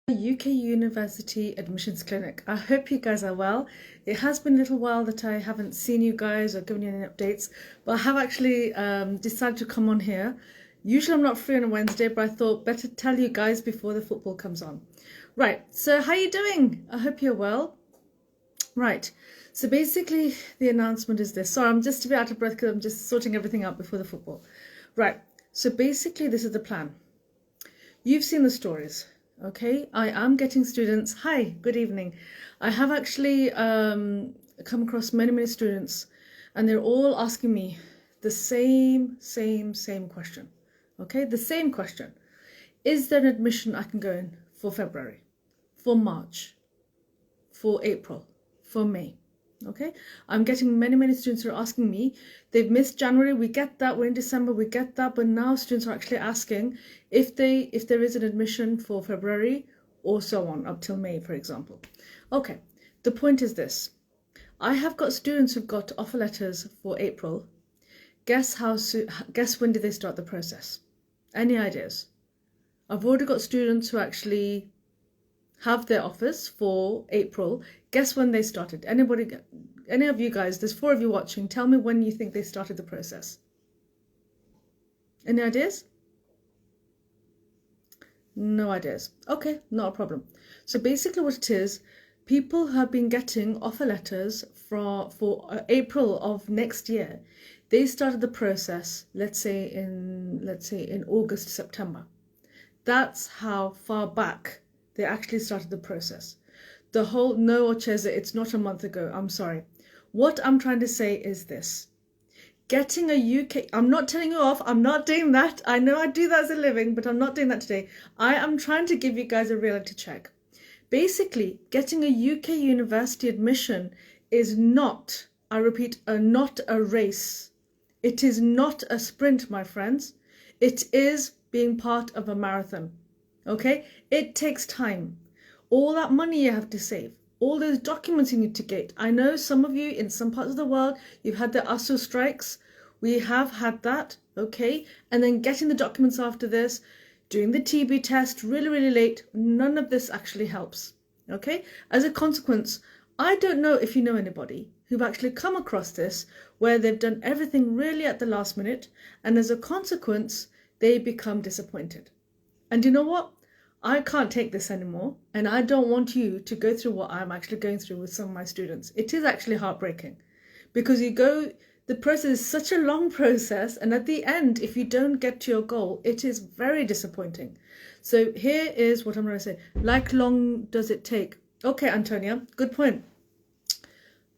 UK University Admissions Clinic. I hope you guys are well. It has been a little while that I haven't seen you guys or given you any updates, but I have actually decided to come on here. Usually I'm not free on a Wednesday, but I thought better tell you guys before the football comes on. Right, so how are you doing? I hope you're well. Right, so basically the announcement is this. Sorry, I'm just a bit out of breath because I'm just sorting everything out before the football. Right, so basically this is the plan. You've seen the stories. Okay, I am getting students. Hi, good evening. I have actually come across many students, and they're all asking me the same question. Okay, the same question. Is there an admission I can go in for February, for March, for April, for May? Okay, I'm getting many students who are asking me. They've missed January, we get that. We're in December, we get that. But now students are actually asking if there is an admission for February or so on up till May, for example. Okay, the point is this. I have got students who've got offer letters for April. Guess when did they start the process? Any ideas? I've already got students who actually have their offers for April. Guess when they started? Anybody, any of you guys, there's 4 of you watching, tell me when you think they started the process. Any ideas? No ideas. Okay, not a problem. So basically what it is, people have been getting offer letters for April of next year. They started the process, let's say in August, September. That's how far back they actually started the process. The whole no or Cheza, it's not a month ago. I'm sorry. What I'm trying to say is this. Getting a UK, I'm not telling you off. I'm not doing that. I know I do that as a living, but I'm not doing that today. I am trying to give you guys a reality check. Basically, getting a UK university admission is not, I repeat, not a race. It is not a sprint, my friends. It is being part of a marathon. Okay, it takes time. All that money you have to save, all those documents you need to get. I know some of you in some parts of the world, you've had the ASU strikes. We have had that, okay? And then getting the documents after this, doing the TB test really late. None of this actually helps, okay? As a consequence, I don't know if you know anybody who've actually come across this where they've done everything really at the last minute, and as a consequence, they become disappointed. And you know what? I can't take this anymore, and I don't want you to go through what I'm actually going through with some of my students. It is actually heartbreaking because the process is such a long process, and at the end, if you don't get to your goal, it is very disappointing. So here is what I'm going to say. Like long does it take? Okay, Antonia, good point.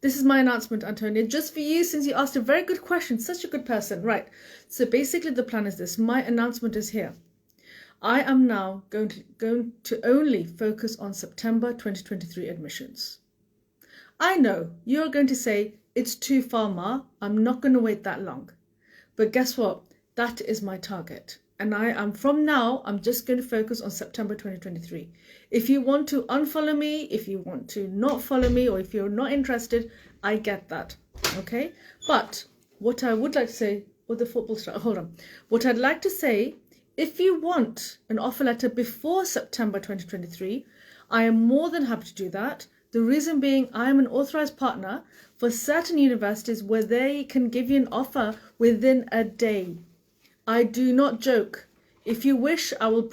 This is my announcement, Antonia, just for you, since you asked a very good question, such a good person. Right, so basically the plan is this. My announcement is here. I am now going to only focus on September 2023 admissions. I know you're going to say, it's too far, Ma. I'm not going to wait that long. But guess what? That is my target. And from now, I'm just going to focus on September 2023. If you want to unfollow me, if you want to not follow me, or if you're not interested, I get that. Okay? But what I would like to say, with the football start, hold on. What I'd like to say, if you want an offer letter before September 2023, I am more than happy to do that. The reason being, I am an authorized partner for certain universities where they can give you an offer within a day. I do not joke. If you wish, I will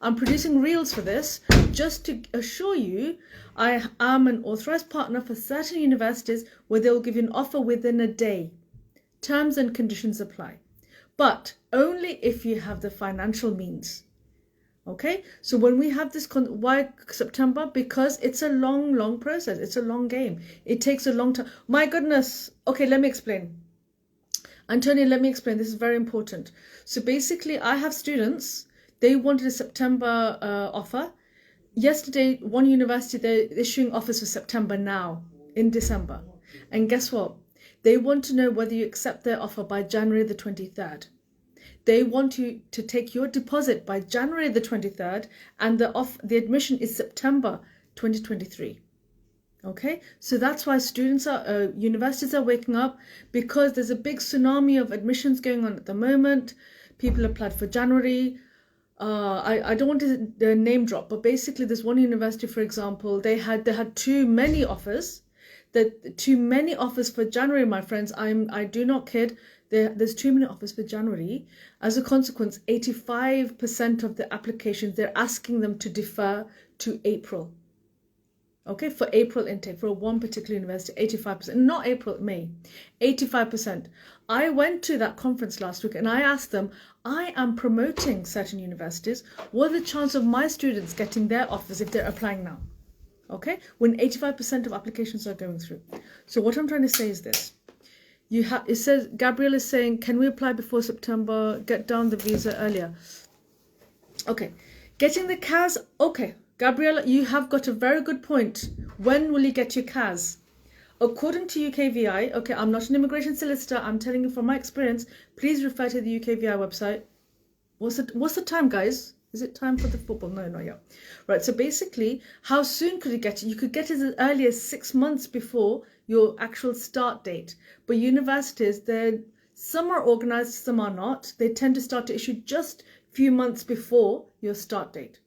I'm producing reels for this, just to assure you, I am an authorized partner for certain universities where they will give you an offer within a day. Terms and conditions apply. But only if you have the financial means. Okay, so when we have this, why September? Because it's a long process. It's a long game. It takes a long time. My goodness. Okay, let me explain. Antonia, let me explain. This is very important. So basically, I have students. They wanted a September offer. Yesterday, one university, they're issuing offers for September now, in December. And guess what? They want to know whether you accept their offer by January the 23rd. They want you to take your deposit by January the 23rd, and the admission is September 2023. Okay, so that's why universities are waking up, because there's a big tsunami of admissions going on at the moment. People applied for January. I don't want to name drop, but basically there's one university, for example, they had too many offers. Too many offers for January, my friends. I do not kid. There's too many offers for January. As a consequence, 85% of the applications, they're asking them to defer to April. Okay, for April intake for one particular university, 85%, not April, May, 85%. I went to that conference last week and I asked them, I am promoting certain universities. What are the chances of my students getting their offers if they're applying now? Okay, when 85% of applications are going through. So what I'm trying to say is this. It says, Gabrielle is saying, can we apply before September, get down the visa earlier? Okay, getting the CAS, okay. Gabriella, you have got a very good point. When will you get your CAS? According to UKVI, okay, I'm not an immigration solicitor. I'm telling you from my experience. Please refer to the UKVI website. What's the time, guys? Is it time for the football? No, not yet. Right, so basically, how soon could you get it? You could get it as early as 6 months before your actual start date. But universities, some are organised, some are not. They tend to start to issue just a few months before your start date.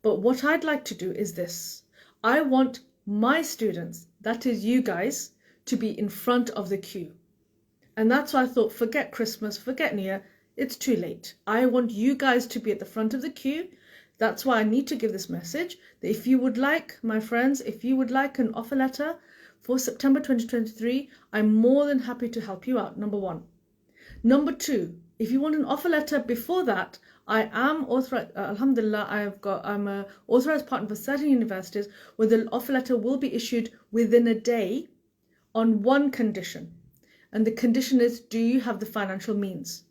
But what I'd like to do is this. I want my students, that is you guys, to be in front of the queue. And that's why I thought, forget Christmas, forget New Year, it's too late. I want you guys to be at the front of the queue. That's why I need to give this message. That if you would like, my friends, if you would like an offer letter for September 2023, I'm more than happy to help you out, number one. Number two, if you want an offer letter before that, I am authorized, alhamdulillah, I'm an authorized partner for certain universities where the offer letter will be issued within a day on one condition. And the condition is, do you have the financial means?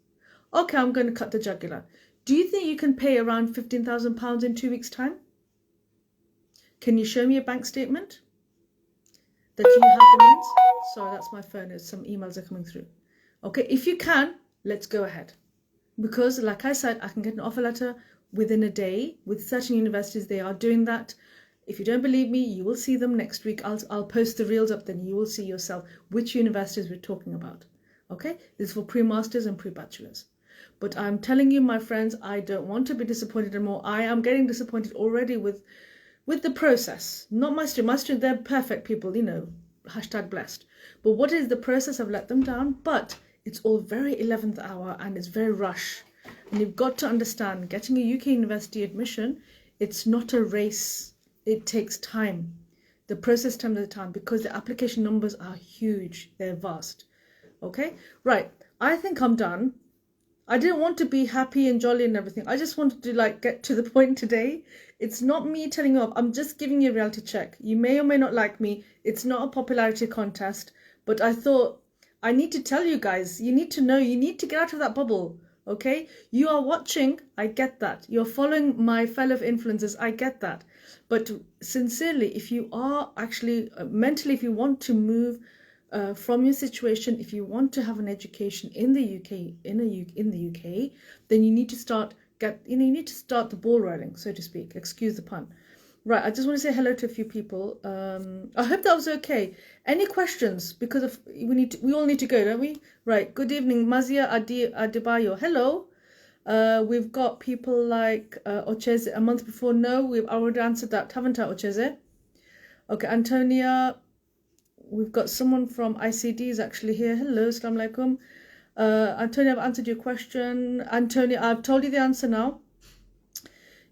Okay, I'm going to cut the jugular. Do you think you can pay around £15,000 in 2 weeks' time? Can you show me a bank statement that you have the means? Sorry, that's my phone. Some emails are coming through. Okay, if you can, let's go ahead. Because, like I said, I can get an offer letter within a day. With certain universities, they are doing that. If you don't believe me, you will see them next week. I'll post the reels up, then you will see yourself which universities we're talking about. Okay, this is for pre-masters and pre-bachelors. But I'm telling you, my friends, I don't want to be disappointed anymore. I am getting disappointed already with the process. Not my students. My students, they're perfect people, you know, #blessed. But what is the process? I've let them down. But it's all very 11th hour and it's very rush. And you've got to understand, getting a UK university admission, it's not a race. It takes time. The process time at the time, because the application numbers are huge. They're vast. Okay? Right. I think I'm done. I didn't want to be happy and jolly and everything. I just wanted to get to the point today. It's not me telling you off. I'm just giving you a reality check. You may or may not like me. It's not a popularity contest. But I thought, I need to tell you guys, you need to know, you need to get out of that bubble, okay? You are watching, I get that. You're following my fellow influencers, I get that. But sincerely, if you are actually, mentally, if you want to move from your situation, if you want to have an education in the UK, then you need to start, you need to start the ball rolling, so to speak. Excuse the pun. Right, I just want to say hello to a few people. I hope that was okay. Any questions? Because we all need to go, don't we? Right. Good evening, Mazia Adebayo. Hello. We've got people like Ocheze a month before. No, we've already answered that, haven't I, Ocheze? Okay, Antonia. We've got someone from ICD is actually here. Hello, assalamu alaikum. Antonia, I've answered your question. Antonia, I've told you the answer now.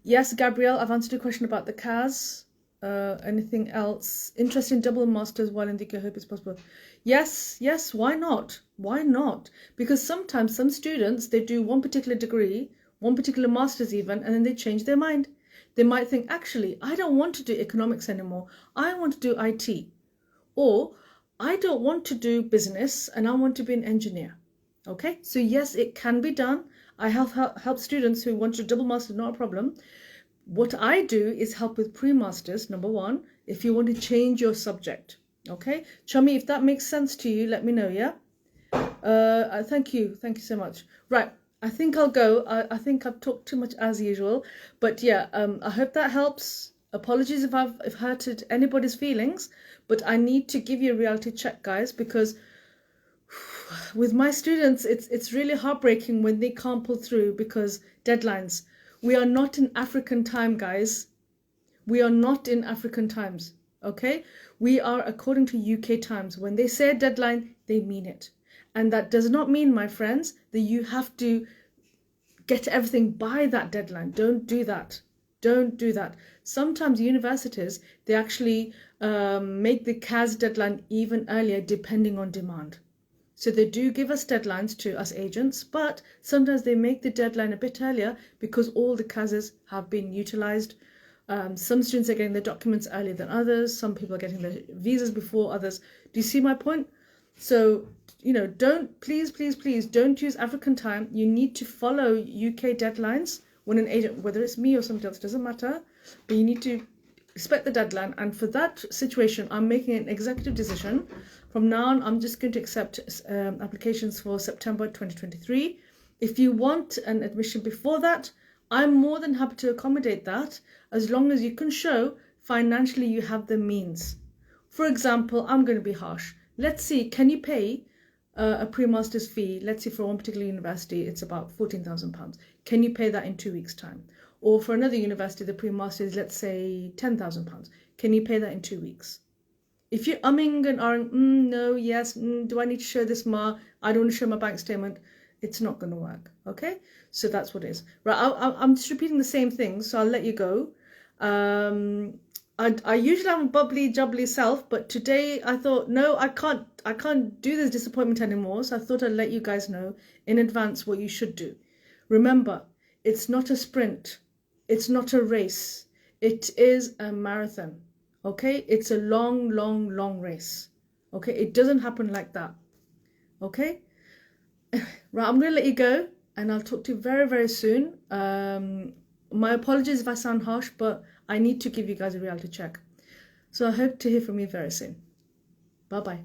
Yes, Gabrielle, I've answered your question about the CAS. Anything else? Interest in double masters while in the UK, I hope it's possible. Yes, why not? Why not? Because sometimes some students, they do one particular degree, one particular master's even, and then they change their mind. They might think, actually, I don't want to do economics anymore. I want to do IT. Or, I don't want to do business and I want to be an engineer. Okay, so yes, it can be done. I help students who want to double master, not a problem. What I do is help with pre-masters, number one, if you want to change your subject. Okay, Chummy, if that makes sense to you, let me know, yeah? Thank you so much. Right, I think I'll go. I think I've talked too much as usual, but yeah, I hope that helps. Apologies if I've hurted anybody's feelings, but I need to give you a reality check, guys, because with my students, it's really heartbreaking when they can't pull through because deadlines. We are not in African time, guys. We are not in African times, okay? We are according to UK times. When they say a deadline, they mean it. And that does not mean, my friends, that you have to get everything by that deadline. Don't do that. Don't do that. Sometimes universities, they actually make the CAS deadline even earlier depending on demand. So they do give us deadlines to us agents, but sometimes they make the deadline a bit earlier because all the CASs have been utilized. Some students are getting their documents earlier than others. Some people are getting their visas before others. Do you see my point? So, please don't use African time. You need to follow UK deadlines when an agent, whether it's me or somebody else, doesn't matter, but you need to respect the deadline. And for that situation, I'm making an executive decision. From now on, I'm just going to accept applications for September 2023. If you want an admission before that, I'm more than happy to accommodate that, as long as you can show financially you have the means. For example, I'm going to be harsh. Let's see, can you pay a pre-master's fee? Let's say for one particular university, it's about £14,000. Can you pay that in 2 weeks' time? Or for another university, the pre-master is, let's say, £10,000. Can you pay that in 2 weeks? If you're umming and ahhing, no, yes, do I need to show this I don't want to show my bank statement. It's not going to work, okay? So that's what it is. Right, I'm just repeating the same thing, so I'll let you go. I usually have a bubbly, jubbly self, but today I thought, no, I can't do this disappointment anymore, so I thought I'd let you guys know in advance what you should do. Remember, it's not a sprint. It's not a race. It is a marathon, okay? It's a long, long, long race, okay? It doesn't happen like that, okay? Right, I'm going to let you go, and I'll talk to you very, very soon. My apologies if I sound harsh, but I need to give you guys a reality check. So I hope to hear from you very soon. Bye-bye.